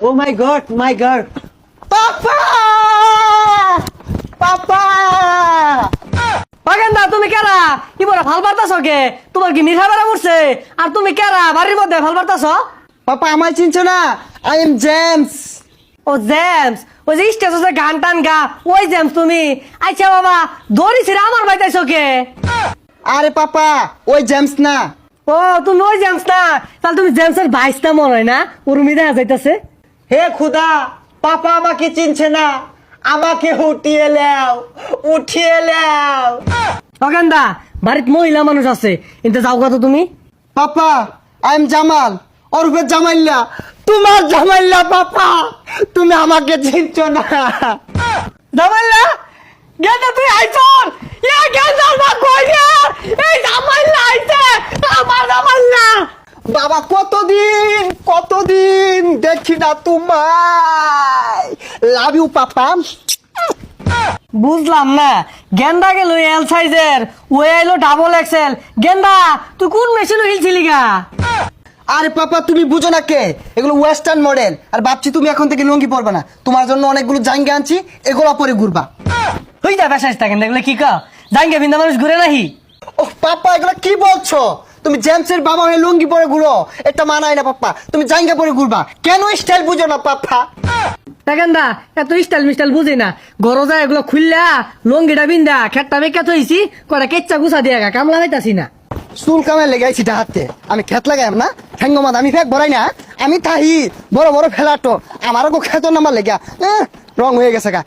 Oh my God. Papa! Papa! পাগেন্দা তুমি কেরা কি বড় ভাল বার্তাছ কে তোমার কি মিঠা বেড়া উঠছে আর তুমি কেরা বাড়ির মধ্যে ভাল বার্তাছ Papa, আমায় চিনছো না? I am James. ও জেমস ওই যে স্টেজে গান টান গা ওই জেমস তুমি আচ্ছা বাবা দড়িছি আমার বাইতাইছো কে আরে পাপা, ওই জেমস না। ও তুমি ওই জেমস না তাহলে তুমি জেমসের ভাইসটা মনে হয় না উর্মি দেখা যাইতাছে হে খুদা, পাপা আমাকে চিনছে না। আমাকে উঠিয়ে লেও। পাগেন্দা বাড়িতে মহিলা মানুষ আছে কিন্তু যাও কত তুমি পাপা, আই এম জামাল, ওরফে জামাইল্লা। তোমার জামাইল্লা পাপা, তুমি আমাকে চিনছো না। জামাইলা গেন্দা তুই আইছর ইয়া গেন্দা মা কই রে এই জামাইলা আইছে আমার জামাইলা বাবা, কতদিন দেখি না তোমায়। লাভ ইউ পাপা। বুঝলাম না গেন্দা গেল এল সাইজের ও এলো ডাবল এক্সেল গেন্দা তুই কোন মেশিনে হিলছিলি গা আরে পাপা, তুমি বুঝো না কে, এগুলো ওয়েস্টার্ন মডেল। আর ভাবছি তুমি এখন থেকে লুঙ্গি পরবে না। তোমার জন্য অনেকগুলো জাঙ্গা আনছি, এগুলো পরে ঘুরবা। হই যা বেশাইস থাকেন দেখলে কি কা জাঙ্গে বিন্দা মানুষ ঘুরে নাহি ও পাপা, এগুলো কি বলছো? তুমি জেমসের বাবা হয়ে লুঙ্গি পরে ঘুরো, এটা মানায় না পাপা। তুমি জাঙ্গা পরে ঘুরবা কেন? স্টাইল বুঝো না পাপা। গেন্দা এত স্টাইল মিস্টাইল বুঝি না গরজা এগুলো খুললা লঙ্গিটা বিন্দা খেটটা বেকা থইছি কটা কেচ্চা গুছা দিয়া গা কামলা হইতাছি না চুল কামায় লেগাইছি হাতে। আমি খেত লাগাই না ঠ্যাঙ্গমাদ, আমি ফেক ভরাই না। আমি তাহি বড় ফেলাটো আমারও খেত নামার লেগা রং হয়ে গেছে গা।